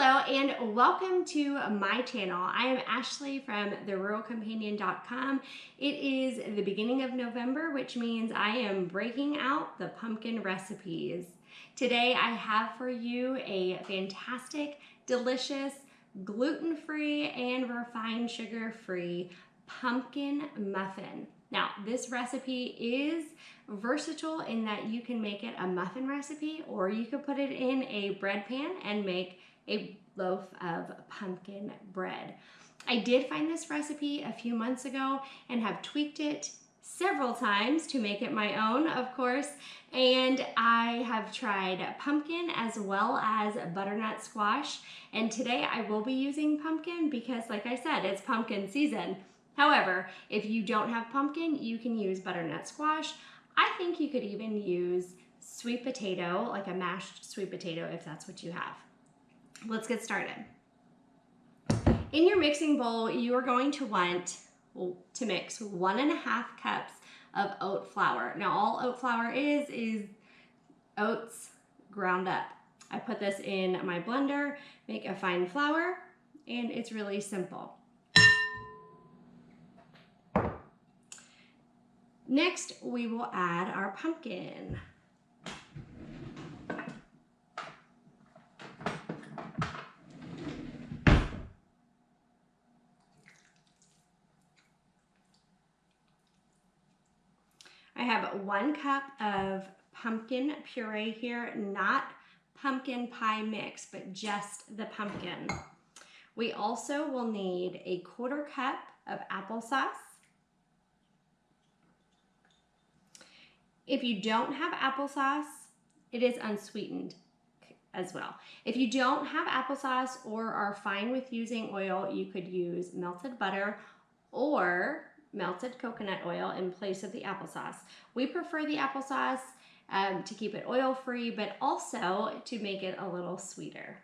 Hello and welcome to my channel. I am Ashley from theruralcompanion.com. It is the beginning of November, which means I am breaking out the pumpkin recipes. Today I have for you a fantastic, delicious, gluten-free and refined sugar-free pumpkin muffin. Now, this recipe is versatile in that you can make it a muffin recipe, or you could put it in a bread pan and make a loaf of pumpkin bread. I did find this recipe a few months ago and have tweaked it several times to make it my own, of course, and I have tried pumpkin as well as butternut squash, and today I will be using pumpkin because, like I said, it's pumpkin season. However, if you don't have pumpkin, you can use butternut squash. I think you could even use sweet potato, like a mashed sweet potato, if that's what you have. Let's get started. In your mixing bowl, you are going to want to mix 1.5 cups of oat flour. Now, all oat flour is oats ground up. I put this in my blender, make a fine flour, and it's really simple. Next, we will add our pumpkin. I have 1 cup of pumpkin puree here, not pumpkin pie mix, but just the pumpkin. We also will need a 1/4 cup of applesauce. If you don't have applesauce, it is unsweetened as well. If you don't have applesauce or are fine with using oil, you could use melted butter or melted coconut oil in place of the applesauce. We prefer the applesauce to keep it oil-free, but also to make it a little sweeter.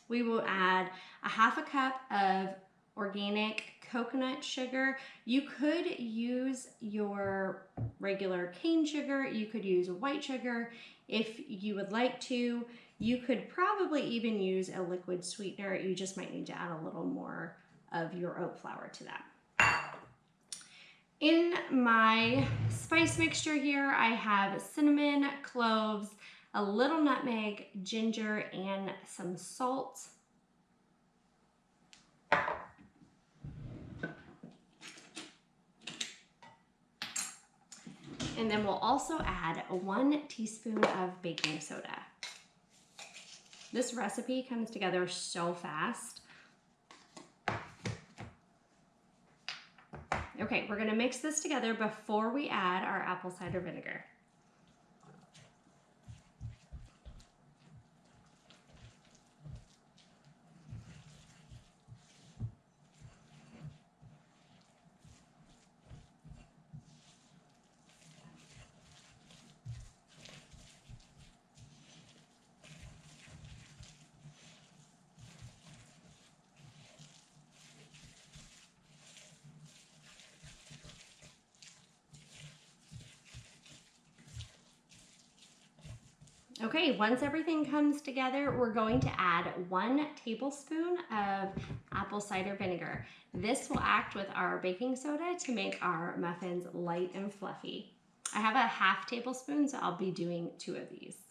We will add 1/2 cup of organic coconut sugar. You could use your regular cane sugar, you could use white sugar if you would like to. You could probably even use a liquid sweetener. You just might need to add a little more of your oat flour to that. In my spice mixture here, I have cinnamon, cloves, a little nutmeg, ginger, and some salt. And then we'll also add 1 teaspoon of baking soda. This recipe comes together so fast. Okay, we're gonna mix this together before we add our apple cider vinegar. Okay, once everything comes together, we're going to add 1 tablespoon of apple cider vinegar. This will act with our baking soda to make our muffins light and fluffy. I have a 1/2 tablespoon, so I'll be doing 2 of these.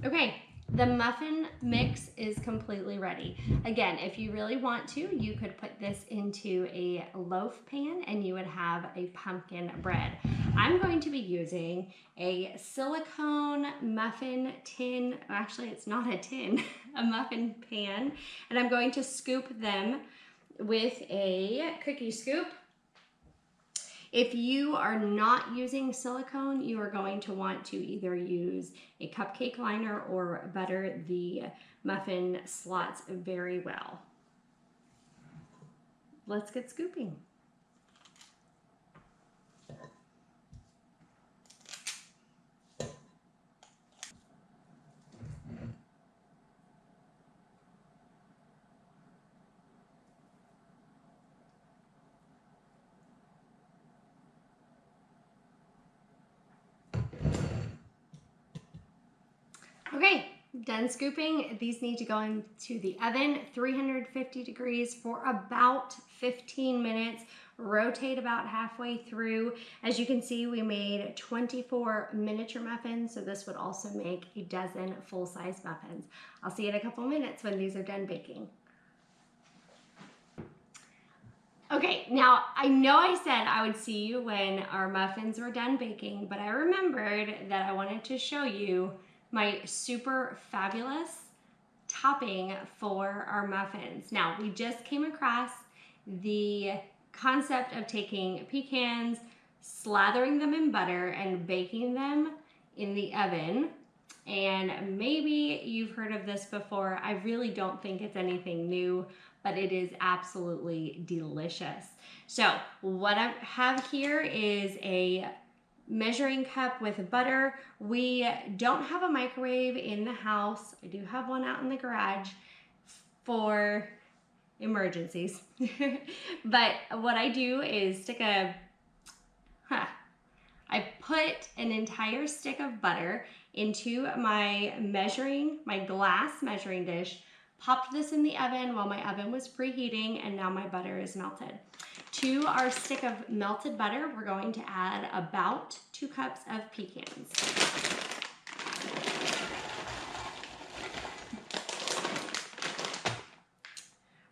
Okay, the muffin mix is completely ready. Again, if you really want to, you could put this into a loaf pan and you would have a pumpkin bread. I'm going to be using a silicone muffin tin. Actually, it's not a tin, a muffin pan. And I'm going to scoop them with a cookie scoop. If you are not using silicone, you are going to want to either use a cupcake liner or butter the muffin slots very well. Let's get scooping. Okay, done scooping. These need to go into the oven, 350 degrees for about 15 minutes. Rotate about halfway through. As you can see, we made 24 miniature muffins, so this would also make a dozen full-size muffins. I'll see you in a couple minutes when these are done baking. Okay, now I know I said I would see you when our muffins were done baking, but I remembered that I wanted to show you my super fabulous topping for our muffins. Now, we just came across the concept of taking pecans, slathering them in butter, and baking them in the oven. And maybe you've heard of this before. I really don't think it's anything new, but it is absolutely delicious. So what I have here is a measuring cup with butter. We don't have a microwave in the house. I do have one out in the garage for emergencies. But what I do is I put an entire stick of butter into my glass measuring dish, popped this in the oven while my oven was preheating, and now my butter is melted. To our stick of melted butter, we're going to add about 2 cups of pecans.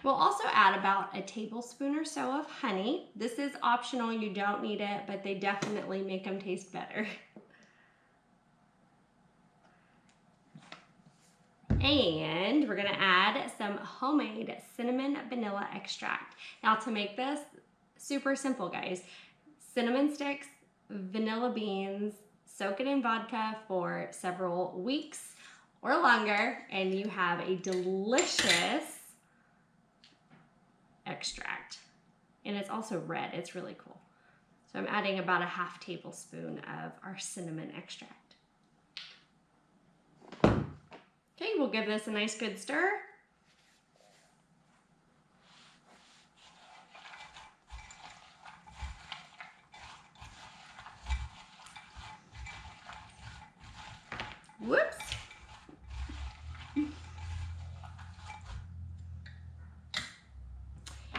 We'll also add about a tablespoon or so of honey. This is optional, you don't need it, but they definitely make them taste better. And we're gonna add some homemade cinnamon vanilla extract. Now to make this super simple, guys, cinnamon sticks, vanilla beans, soak it in vodka for several weeks or longer, and you have a delicious extract. And it's also red, it's really cool. So I'm adding about a half tablespoon of our cinnamon extract. Okay, we'll give this a nice good stir. Whoops.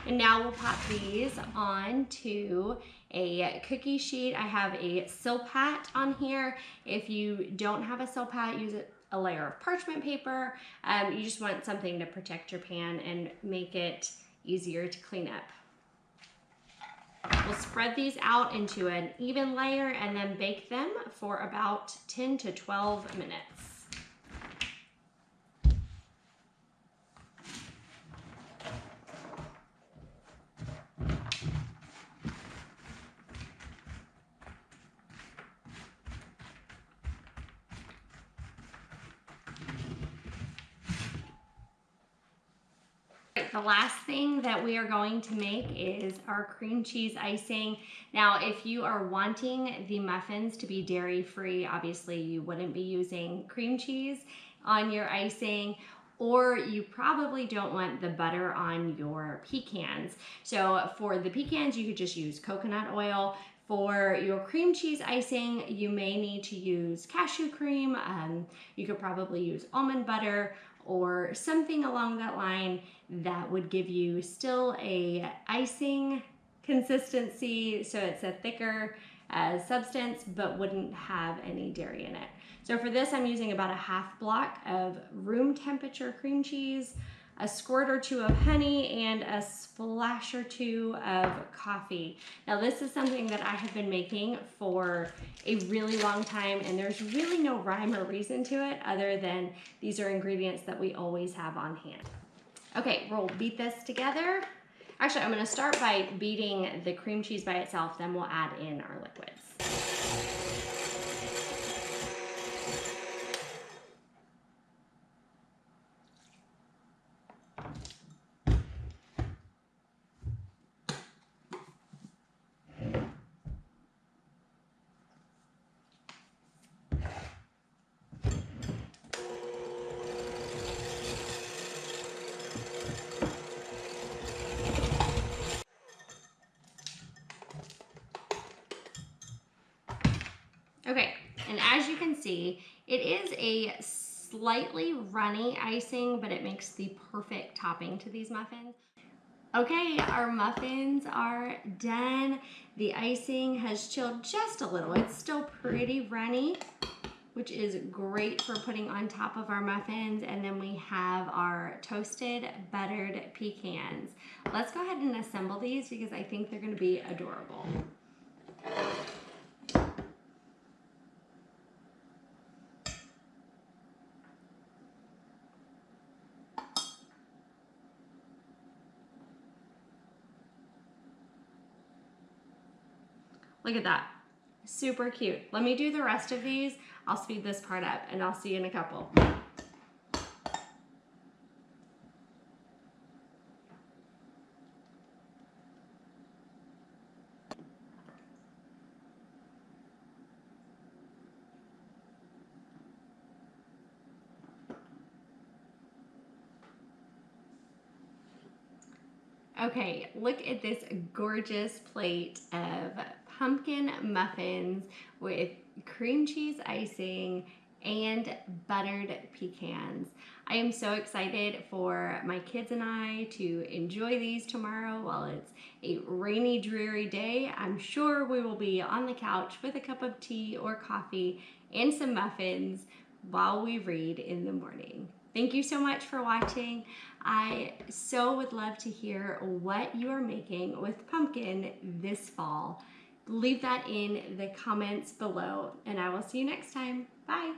And now we'll pop these onto a cookie sheet. I have a Silpat on here. If you don't have a Silpat, use a layer of parchment paper. You just want something to protect your pan and make it easier to clean up. We'll spread these out into an even layer and then bake them for about 10 to 12 minutes. The last thing that we are going to make is our cream cheese icing. Now, if you are wanting the muffins to be dairy-free, obviously you wouldn't be using cream cheese on your icing, or you probably don't want the butter on your pecans. So for the pecans, you could just use coconut oil. For your cream cheese icing, you may need to use cashew cream. You could probably use almond butter or something along that line that would give you still a icing consistency, so it's a thicker substance but wouldn't have any dairy in it. So for this, I'm using about a half block of room temperature cream cheese, a squirt or two of honey, and a splash or two of coffee. Now this is something that I have been making for a really long time, and there's really no rhyme or reason to it other than these are ingredients that we always have on hand. Okay, we'll beat this together. Actually, I'm gonna start by beating the cream cheese by itself, then we'll add in our liquids. Okay, and as you can see, it is a slightly runny icing, but it makes the perfect topping to these muffins. Okay, our muffins are done. The icing has chilled just a little. It's still pretty runny, which is great for putting on top of our muffins. And then we have our toasted buttered pecans. Let's go ahead and assemble these because I think they're gonna be adorable. Look at that, super cute. Let me do the rest of these. I'll speed this part up and I'll see you in a couple. Okay, look at this gorgeous plate of pumpkin muffins with cream cheese icing and buttered pecans. I am so excited for my kids and I to enjoy these tomorrow while it's a rainy, dreary day. I'm sure we will be on the couch with a cup of tea or coffee and some muffins while we read in the morning. Thank you so much for watching. I so would love to hear what you are making with pumpkin this fall. Leave that in the comments below, and I will see you next time. Bye.